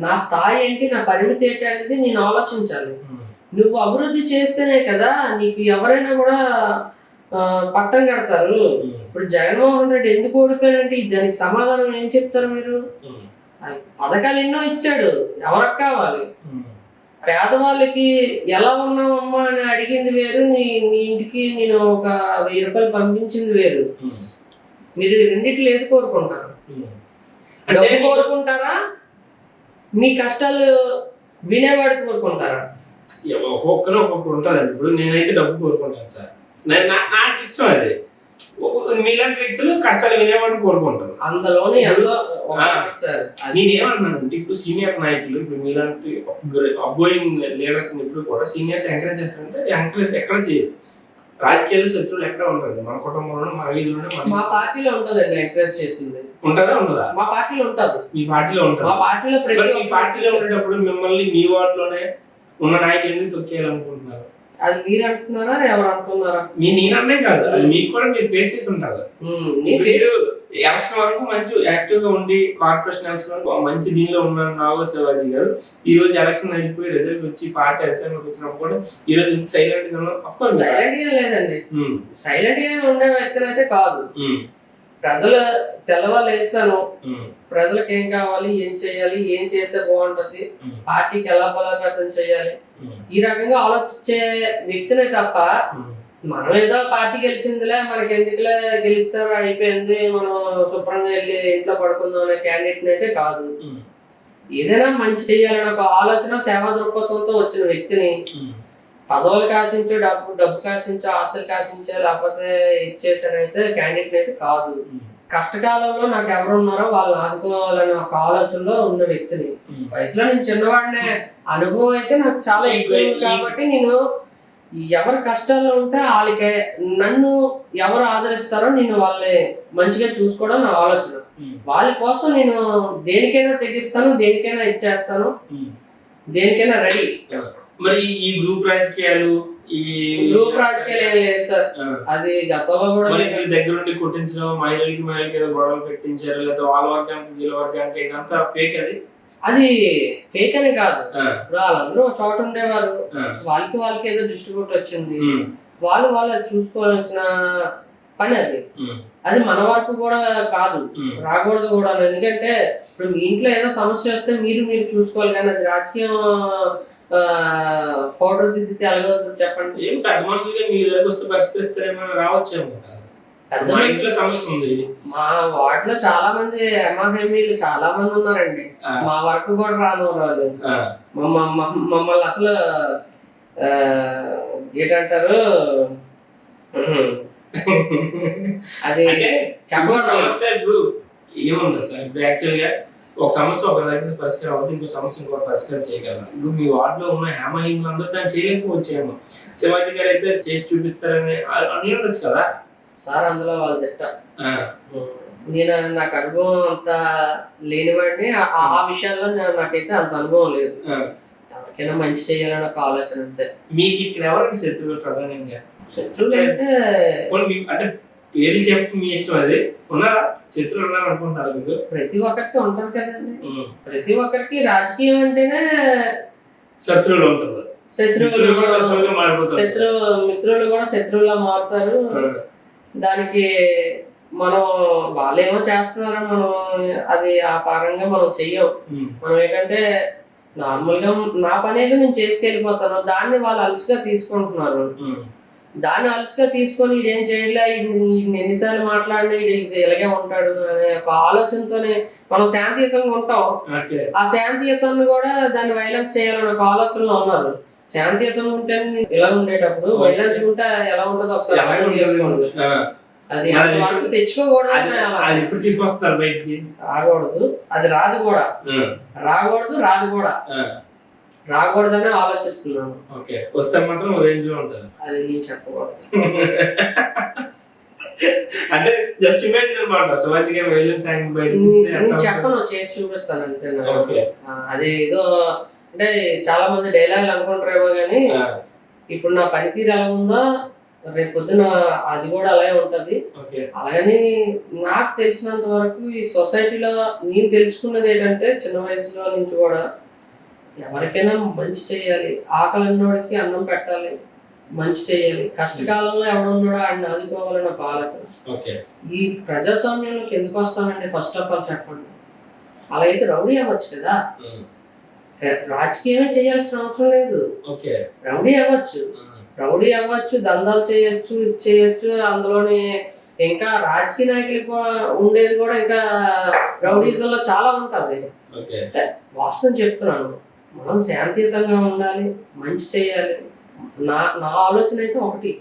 నా స్థాయి ఏంటి, నా పరిమితి ఏంటి అనేది నేను ఆలోచించాలి. నువ్వు అభివృద్ధి చేస్తేనే కదా నీకు ఎవరైనా కూడా పట్టం కడతారు. ఇప్పుడు జగన్మోహన్ రెడ్డి ఎందుకు ఓడిపోయాడంటే దానికి సమాధానం ఏం చెప్తారు మీరు? పథకాలు ఎన్నో ఇచ్చాడు, ఎవరికి కావాలి? పేదవాళ్ళకి ఎలా ఉన్నామమ్మా అని అడిగింది వేరు, నీ ఇంటికి నేను ఒక 1000 రూపాయలు పంపించింది వేరు. మీరు రెండిట్లు ఏది కోరుకుంటారు? డబ్బు కోరుకుంటారా, మీ కష్టాలు వినేవాడికి కోరుకుంటారా? ఒక్కొక్కరు ఒక్కొక్కరు ఉంటారండి. ఇప్పుడు నేనైతే డబ్బు కోరుకుంటాను సార్, నాకు ఇష్టం అది. మీలాంటి వ్యక్తులు కష్టాలు వినేవాడిని కోరుకుంటారు. అందులోనే నేనేమంటున్నానంటే, ఇప్పుడు సీనియర్ నాయకులు, ఇప్పుడు మీలాంటి అబ్గోయింగ్ లీడర్స్ ఇప్పుడు కూడా సీనియర్స్ ఎంకరేజ్ చేస్తారంటే ఎంకరేజ్ ఎక్కడ చేయదు. రాజకీయాలు శత్రువులు ఎక్కడ ఉండదు. మన కుటుంబంలో, మన వీధిలోనే. మా పార్టీలో ఉంటుందండి ఎంకరేజ్ చేసింది. ఉంటుందా ఉండదా? మా పార్టీలో ఉంటుంది. మీ పార్టీలో ఉంటుంది. మా పార్టీలో మీ పార్టీలో ఉండేటప్పుడు మిమ్మల్ని మీ వార్డులోనే ఉన్న నాయకులు ఎందుకు తొక్కేయాలనుకుంటున్నారు? అది మీరు అంటున్నారా, ఎవరు అంటున్నారా? నేనన్నే కాదు, అది మీకు కూడా మీరు ఫేస్ చేసి ఉంటారు. ఎలక్షన్ వరకు మంచి యాక్టివ్ గా ఉండి కార్పొరేషన్ ఎలక్షన్ మంచి దీనిలో ఉన్నాను నాగో శివాజీ గారు. ఈ రోజు ఎలక్షన్ అయిపోయి రిజల్ట్ వచ్చి పార్టీ అధికారంలోకి వచ్చినప్పుడు కూడా ఈ రోజు సైలెంట్ గా సైలెంట్ గా లేదండి. సైలెంట్ గా ఉండే వ్యక్తులు అయితే కాదు. ప్రజలు తెల్లవాళ్ళు వేస్తాను, ప్రజలకు ఏం కావాలి, ఏం చేయాలి, ఏం చేస్తే బాగుంటది, పార్టీకి ఎలా బలోపేతం చేయాలి, ఈ రకంగా ఆలోచించే వ్యక్తినే తప్ప మనం ఏదో పార్టీ గెలిచిందిలే మనకి ఎందుకులే గెలిస్తారు అయిపోయింది మనం శుభ్రంగా వెళ్ళి ఇంట్లో పడుకుందాం అనే క్యాండిడేట్ అయితే కాదు. ఏదైనా మంచి చేయాలని ఒక ఆలోచన, సేవా దృక్పథంతో వచ్చిన వ్యక్తిని పదవులు కాసించో, డబ్బు కాసించో, ఆస్తులు కాసించో లేకపోతే ఇచ్చేసానైతే క్యాండిడేట్ అయితే కాదు. కష్టకాలంలో నాకు ఎవరు ఉన్నారో వాళ్ళని ఆదుకోవాలని ఒక ఆలోచనలో ఉన్న వ్యక్తిని. వయసులో నేను చిన్నవాడినే, అనుభవం అయితే నాకు చాలా ఎక్కువ కాబట్టి నేను ఎవరు కష్టాల్లో ఉంటే వాళ్ళకి నన్ను ఎవరు ఆదరిస్తారో నేను వాళ్ళని మంచిగా చూసుకోవడం నా ఆలోచన. వాళ్ళ కోసం నేను దేనికైనా తెగిస్తాను, దేనికైనా ఇచ్చేస్తాను, దేనికైనా రెడీ. మరి ఈ గ్రూప్ రాజకీయాలు ఏం లేదు సార్. అది గతంలో కూడా దగ్గర నుండి కొట్టించడం, మహిళలకి ఏదో గొడవలు పెట్టించారు, లేదా వాళ్ళ వర్గానికి వీళ్ళ వర్గానికి, ఇదంతా ఫేక్. అది ఫేక్ అని కాదు. ఇప్పుడు వాళ్ళందరూ ఒక చోట ఉండేవారు, వాళ్ళకి ఏదో డిస్ట్రిబ్యూట్ వచ్చింది, వాళ్ళు చూసుకోవాల్సిన పని అది. అది మన వరకు కూడా కాదు, రాకూడదు కూడా. ఎందుకంటే ఇప్పుడు మీ ఇంట్లో ఏదో సమస్య వస్తే మీరు చూసుకోవాలి, కానీ అది రాజకీయం ఫోటో దిద్దితే ఎలాగవుతుంది చెప్పండి? ఏం పెద్ద మనుషులుగా మీ దగ్గరకు వస్తే పరిస్థితిస్తే రావచ్చేమో. పెద్ద ఇంట్లో సమస్య ఉంది. మా వార్డులో చాలా మంది ఎంఆర్ఎంఈలు చాలా మంది ఉన్నారండి. మా వరకు కూడా రాదు. మమ్మల్ని అసలు ఏంటంటారు, అది సమస్య ఇప్పుడు ఏముంటుంది సార్. ఇప్పుడు యాక్చువల్గా ఒక సమస్య ఒక దగ్గర పరిష్కారం అవుతుంది, ఇంకో సమస్య ఇంకో పరిష్కారం చేయగలరు. ఇప్పుడు మీ వార్డులో ఉన్న హేమహీములు అందరూ దాన్ని చేయలేకపోవచ్చేమో. శివాజీ గారు అయితే చేసి చూపిస్తారని అని ఉండొచ్చు కదా సార్. అందులో వాళ్ళు తిట్ట, నేను నాకు అనుభవం అంత లేనివాడిని. ఆ విషయాల్లో నాకైతే అంత అనుభవం లేదు. ఎవరికైనా మంచి చేయాలని ఒక ఆలోచన అంతే. మీకు ఇక్కడ ఎవరికి శత్రువులు ప్రధానంగా? శత్రువులు అంటే పేరు చెప్పి మీ ఇష్టం, అది ఉన్నారా? శత్రువులు ఉన్నారు అనుకుంటున్నారు మీకు? ప్రతి ఒక్కరికి ఉంటారు కదండి. ప్రతి ఒక్కరికి రాజకీయం అంటేనే శత్రువులు ఉంటారు. మిత్రులు కూడా శత్రువులా మారుతారు. దానికి మనం వాళ్ళేమో చేస్తున్నారో మనం అది ఆ పరంగా మనం చెయ్యం. మనం ఏంటంటే నార్మల్ గా నా పని అయితే నేను చేసుకెళ్ళిపోతాను, దాన్ని వాళ్ళు అలసిగా తీసుకుంటున్నారు. దాన్ని అలసిగా తీసుకొని ఇదేం చేయట్లే, ఎన్నిసార్లు మాట్లాడినా ఇది ఇలాగే ఉంటాడు అనే ఒక ఆలోచనతోనే మనం శాంతియుతంగా ఉంటాం. ఆ శాంతియుతాన్ని కూడా దాన్ని వైలెన్స్ చేయాలని ఒక ఆలోచనలో ఉన్నారు. శాంతియుతంగా ఉంటే ఇలా ఉండేటప్పుడు వైలెన్స్ ఉంటే ఎలా ఉంటుందో ఒకసారి అర్థం చేసుకోండి. అది అంతవరకు తెచ్చుకోకూడదు అని నా ఆలోచన. అది ఎప్పుడు తీసుకొస్తారు బయటికి? రాకూడదు, అది రాదు కూడా, రాకూడదు రాదు కూడా, రాకూడదని ఆలోచిస్తున్నాను. ఓకే, వస్తే మాత్రం రేంజ్ లో ఉంటారు. అది నేను చెప్పకూడదు. అంటే జస్ట్ ఇమేజిన్ అన్నమాట. శివాజీ గారు వైలెన్స్ యాంగిల్ బయటికి నేను చెప్పను, చేసి చూపిస్తాను అంతే. ఓకే, అదే ఏదో అంటే చాలా మంది డైలాగులు అనుకుంటారేమో కానీ ఇప్పుడు నా పనితీరు ఎలా ఉందో రేపు పొద్దున అది కూడా అలాగే ఉంటది. అలాగని నాకు తెలిసినంత వరకు ఈ సొసైటీలో నేను తెలుసుకున్నది ఏంటంటే చిన్న వయసులో నుంచి కూడా ఎవరికైనా మంచి చేయాలి, ఆకలి ఉన్నోడికి అన్నం పెట్టాలి, మంచి చేయాలి, కష్టకాలంలో ఎవడున్నాడో ఆయన ఆదుకోవాలని ఒక ఆలోచన. ఈ ప్రజాస్వామ్యంలోకి ఎందుకు వస్తానండి? ఫస్ట్ ఆఫ్ ఆల్ చెప్పండి. అలా అయితే రౌడీ అవ్వచ్చు కదా, రాజకీయమే చేయాల్సిన అవసరం లేదు. రౌడీ అవ్వచ్చు, దందాలు చేయొచ్చు. అందులోని ఇంకా రాజకీయ నాయకులు ఉండేది కూడా ఇంకా రౌడీజంలో చాలా ఉంటుంది. వాస్తవం చెప్తున్నాను, మనం శాంతియుతంగా ఉండాలి, మంచి చేయాలి. నా ఆలోచన అయితే ఒకటి,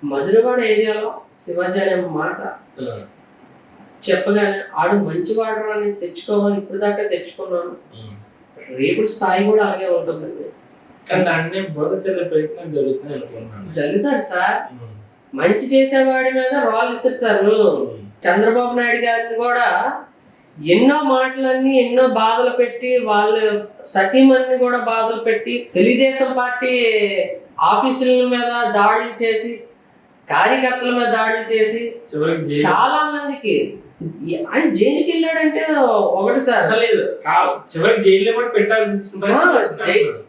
మధురవాడ ఏరియాలో శివాజీ అనే మాట చెప్పగానే ఆడు మంచివాడు అని తెచ్చుకోవాలి. ఇప్పుడు దాకా తెచ్చుకున్నాను, రేపు స్థాయి కూడా అలాగే ఉంటుందండి. కానీ దాన్ని బోధ చల్లే ప్రయత్నం జరుగుతుంది సార్. మంచి చేసేవాడి మీద రాళ్ళు ఇస్తారు. చంద్రబాబు నాయుడు గారిని కూడా ఎన్నో మాటలన్నీ ఎన్నో బాధలు పెట్టి, వాళ్ళ సతీమణిని కూడా బాధలు పెట్టి, తెలుగుదేశం పార్టీ ఆఫీసుల మీద దాడులు చేసి, కార్యకర్తల మీద దాడులు చేసి చాలా మందికి ఆయన జైలుకి వెళ్ళాడంటే ఒకటి సార్, చివరికి జైల్లో కూడా పెట్టాల్సి.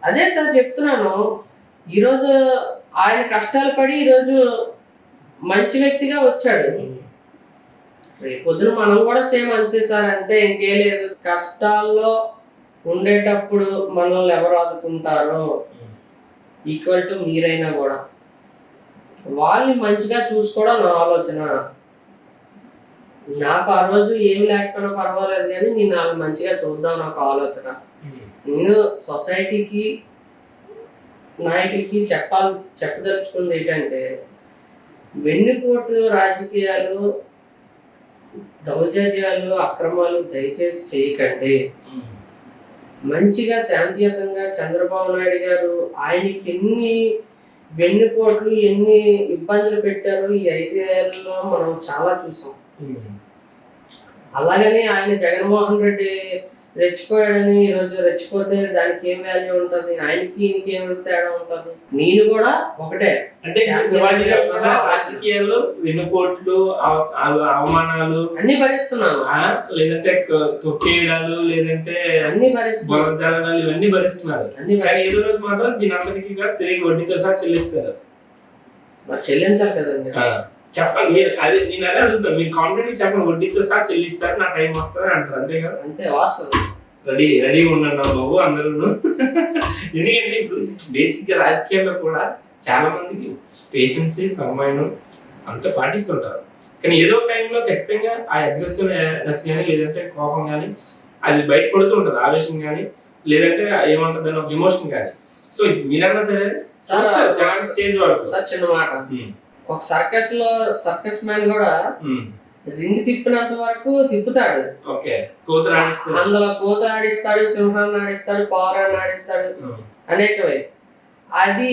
అదే సార్ చెప్తున్నాను. ఈరోజు ఆయన కష్టాలు పడి ఈరోజు మంచి వ్యక్తిగా వచ్చాడు. రేపొద్దున మనం కూడా సేమ్ అంతే సార్, అంతే, ఇంకే లేదు. కష్టాల్లో ఉండేటప్పుడు మనల్ని ఎవరు ఆదుకుంటారో ఈక్వల్ టు మీరైనా కూడా వాళ్ళని మంచిగా చూసుకోవడం నా ఆలోచన. నాకు ఆ రోజు ఏం లేకపోయినా పర్వాలేదు కానీ నేను వాళ్ళు మంచిగా చూద్దాం నాకు ఆలోచన. నేను సొసైటీకి నాయకులకి చెప్పదలుచుకుంది ఏంటంటే, వెన్నుపోటు రాజకీయాలు, దౌర్జన్యాలు, అక్రమాలు దయచేసి చేయకండి. మంచిగా శాంతియుతంగా చంద్రబాబు నాయుడు గారు ఆయనకి ఎన్ని వెన్నుపోట్లు ఎన్ని ఇబ్బందులు పెట్టారు ఈ 5 ఏళ్లలో మనం చాలా చూసాం. అలాగని ఆయన జగన్మోహన్ రెడ్డి రెచ్చిపోయాడని ఈరోజు రెచ్చిపోతే దానికి ఏం వాల్యూ ఉంటుంది? ఆయనకి ఈయనకి ఏం తేడా ఉంటుంది? నేను కూడా ఒకటే. అంటే శివాజీ గారు కూడా రాజకీయాల్లో వెన్నుపోట్లు, అవమానాలు అన్ని భరిస్తున్నాను, లేదంటే తొక్కేయడాలు, లేదంటే అన్ని భరిస్తున్నాను, ఇవన్నీ భరిస్తున్నారు. కానీ ఏదో రోజు మాత్రం దీని అందరికీ కూడా తిరిగి వడ్డీతో సహా చెల్లిస్తారు. మరి చెల్లించాలి కదండి. చెప్పండి, మీరు అదే నేను అదే అడుగుతాను, మీరు కాన్ఫిడెంట్ చెప్పండి, వడ్డీతో సహా చెల్లిస్తారు, నా టైం వస్తుంది అంటారు, అంతే కదా? అంతే, వాస్తవం. రెడీగా ఉండండి బాబు అందరూ. ఎందుకంటే ఇప్పుడు బేసిక్ గా రాజకీయాల్లో కూడా చాలా మందికి పేషెన్స్, సమయం అంతా పాటిస్తుంటారు. కానీ ఏదో టైంలో ఖచ్చితంగా ఆ అగ్రెసివ్నెస్ కానీ, లేదంటే కోపం కానీ అది బయట పడుతూ ఉంటుంది, ఆవేశం కానీ, లేదంటే ఏమంటుంది ఒక ఎమోషన్ కానీ. సో మీరన్నా సరే స్టేజ్ వరకు సార్ చిన్న మాట, ఒక సర్కస్ మ్యాన్ కూడా రింగ్ తిప్పినంత వరకు తిప్పుతాడు. అందులో కోతులు ఆడిస్తాడు, సింహాన్ని ఆడిస్తాడు, పావురాన్ని ఆడిస్తాడు, అనేకమే. అది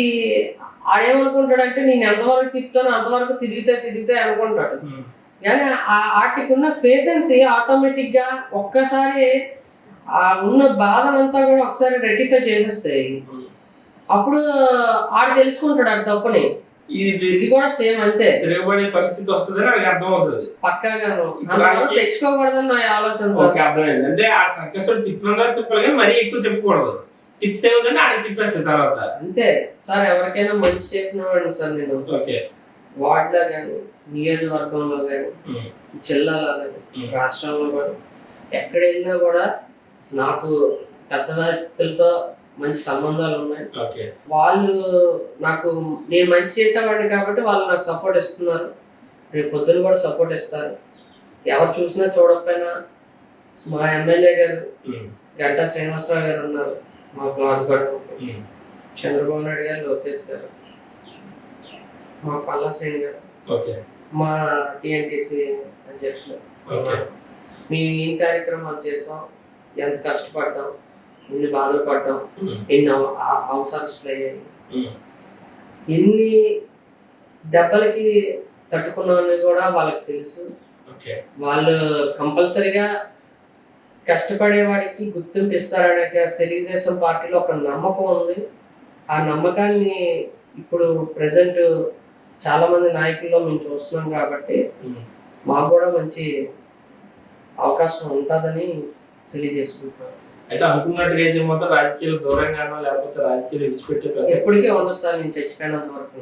ఆడేమనుకుంటాడు అంటే నేను ఎంతవరకు తిప్పుతానో అంతవరకు తిరిగితే అనుకుంటాడు. కానీ వాటికి ఉన్న పేషెన్స్ ఆటోమేటిక్ గా ఒక్కసారి ఆ ఉన్న బాధనంతా కూడా ఒకసారి రెక్టిఫై చేసేస్తాయి. అప్పుడు ఆడు తెలుసుకుంటాడు ఆడు తప్పని. ఇది కూడా సేమ్ అంతే, తిరగబడే పరిస్థితి వస్తుందని నాకు అర్థం అవుతుంది పక్కాగా. తెచ్చుకోకూడదని నా ఆలోచన. అర్థమైంది. అంటే ఆ సర్కస్ తిప్పినంత తిప్పాలి కానీ మరీ ఎక్కువ తిప్పకూడదు. తిప్పితే ఉందని ఆడికి తిప్పేస్తాయి తర్వాత. అంతే సార్, ఎవరికైనా మంచి చేసిన వాడిని సార్ నేను. వార్డులో కానీ, నియోజకవర్గంలో కానీ, జిల్లాలో కానీ, రాష్ట్రంలో కానీ, ఎక్కడ వెళ్ళినా కూడా నాకు పెద్ద వ్యక్తులతో మంచి సంబంధాలు ఉన్నాయి. వాళ్ళు నాకు, నేను మంచి చేసేవాడిని కాబట్టి వాళ్ళు నాకు సపోర్ట్ ఇస్తున్నారు, రేపు పొద్దున కూడా సపోర్ట్ ఇస్తారు. ఎవరు చూసినా చూడకపోయినా మా ఎమ్మెల్యే గారు గంటా శ్రీనివాసరావు గారు ఉన్నారు, మా క్లాస్ చంద్రబాబు నాయుడు గారు, లోకేష్ గారు, మా పల్లా శ్రేణి గారు, మా టిఎన్టీసీ అధ్యక్షులు. ఓకే. మేము ఏం కార్యక్రమాలు చేసాం, ఎంత కష్టపడ్డాం, ఎన్ని బాధలు పడ్డాం, ఎన్ని అవసరాలు అయ్యాయి, ఎన్ని దెబ్బలకి తట్టుకున్నామని కూడా వాళ్ళకి తెలుసు. వాళ్ళు కంపల్సరిగా కష్టపడేవాడికి గుర్తింపు ఇస్తారనే తెలుగుదేశం పార్టీలో ఒక నమ్మకం ఉంది. ఆ నమ్మకాన్ని ఇప్పుడు ప్రజెంట్ చాలా మంది నాయకుల్లో మేము చూస్తున్నాం కాబట్టి మాకు కూడా మంచి అవకాశం ఉంటుందని తెలియజేసుకుంటున్నాం. అయితే అనుకున్నట్టుగా అయితే మొత్తం రాజకీయాలు దూరంగానో లేకపోతే రాజకీయాలు విడిచిపెట్టే ఎప్పటికీ ఉండదు సార్, నేను చచ్చిపోయినంత వరకు.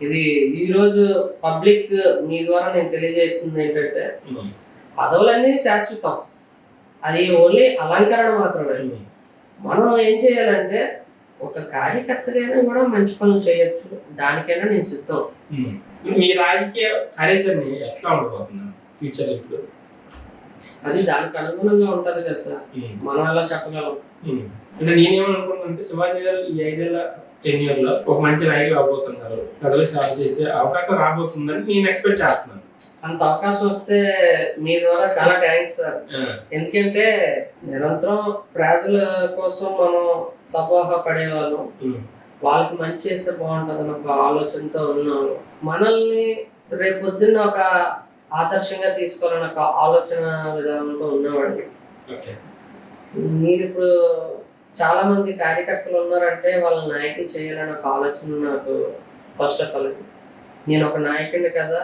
ఇది ఈ రోజు పబ్లిక్ మీ ద్వారా నేను తెలియజేస్తుంది ఏంటంటే పదవులన్నీ శాశ్వతం, అది ఓన్లీ అలంకరణ మాత్రమే. మనం ఏం చేయాలంటే ఒక కార్యకర్తకైనా కూడా మంచి పనులు చేయొచ్చు, దానికైనా నేను సిద్ధం. మీ రాజకీయ కార్యాచరణ ఎట్లా ఉండబోతున్నాను ఫ్యూచర్ ఇప్పుడు? అది దానికి అనుగుణంగా ఉంటది కదా సార్, మనం ఎలా చెప్పగలం. అంటే నేనేమనుకుంటున్నానంటే శివాజీ గారు ఈ 5 ఏళ్ల టెన్యూర్ లో ఒక మంచి నాయకులు అవబోతున్నారు, ప్రజలకు సేవ చేసే అవకాశం రాబోతుందని నేను ఎక్స్పెక్ట్ చేస్తున్నాను. అంత అవకాశం వస్తే మీ ద్వారా చాలా థ్యాంక్స్ సార్. ఎందుకంటే నిరంతరం ప్రజల కోసం మనం తపోహ పడేవాళ్ళం, వాళ్ళకి మంచి చేస్తే బాగుంటుంది అని ఒక ఆలోచనతో ఉన్నాను. మనల్ని రేపు పొద్దున్న ఒక ఆదర్శంగా తీసుకోవాలని ఒక ఆలోచన విధానంతో ఉన్నవాడిని. మీరు ఇప్పుడు చాలా మంది కార్యకర్తలు ఉన్నారంటే వాళ్ళ నాయకులు చేయాలని ఒక ఆలోచన నాకు. ఫస్ట్ ఆఫ్ ఆల్ నేను ఒక నాయకుడిని కదా,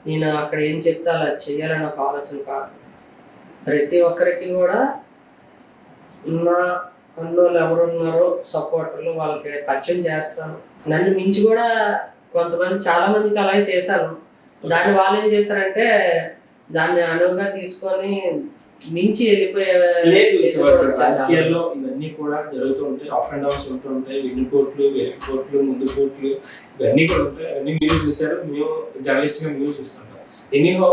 నేను అక్కడ ఏం చెప్తే అలా చేయాలని ఒక ఆలోచన కాదు. ప్రతి ఒక్కరికి కూడా నా అన్నోళ్ళు ఎవరున్నారో సపోర్టర్లు వాళ్ళకి పరిచయం చేస్తాను. నన్ను మించి కూడా కొంతమంది చాలా మందికి అలాగే చేశాను. దాన్ని వాళ్ళు ఏం చేశారంటే దాన్ని అనువుగా తీసుకొని మించి వెళ్ళిపోయే. రాజకీయాల్లో ఇవన్నీ కూడా జరుగుతూ ఉంటాయి, అప్ అండ్ డౌన్స్ ఉంటూ ఉంటాయి, వెన్నుపోట్లు వెనుకోట్లు ముందు పోట్లు ఇవన్నీ కూడా ఉంటాయి. అవన్నీ మీరు చూసారు, మేము జర్నలిస్ట్ గా మేము చూస్తుంటాం. ఎనీహో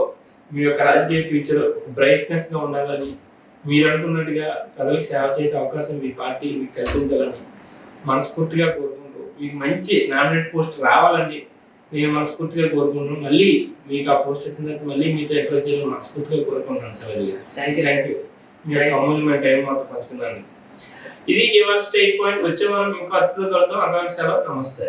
మీ యొక్క రాజకీయ ఫ్యూచర్ బ్రైట్నెస్ గా ఉండాలని, మీరు అనుకున్నట్టుగా ప్రజలకు సేవ చేసే అవకాశం మీ పార్టీ మీకు కల్పించాలని మనస్ఫూర్తిగా కోరుకుంటూ, మీకు మంచి నామినేట్ పోస్ట్ రావాలని నేను మనస్ఫూర్తిగా కోరుకుంటున్నాను. మళ్ళీ మీకు ఆ పోస్ట్ వచ్చిన మళ్ళీ మీతో అప్రోచ్ చేయాలని మనస్ఫూర్తిగా కోరుకుంటున్నాను. శివాజీ గారు థ్యాంక్ యూ. మీ యొక్క అమూల్యమైన టైం మాతో పంచుకున్నాను. ఇది ఇవాళ స్టేట్ పాయింట్. వచ్చే వారం ఇంకో అతిథితో కలుద్దాం. అంతవరకు సెలవు, నమస్తే.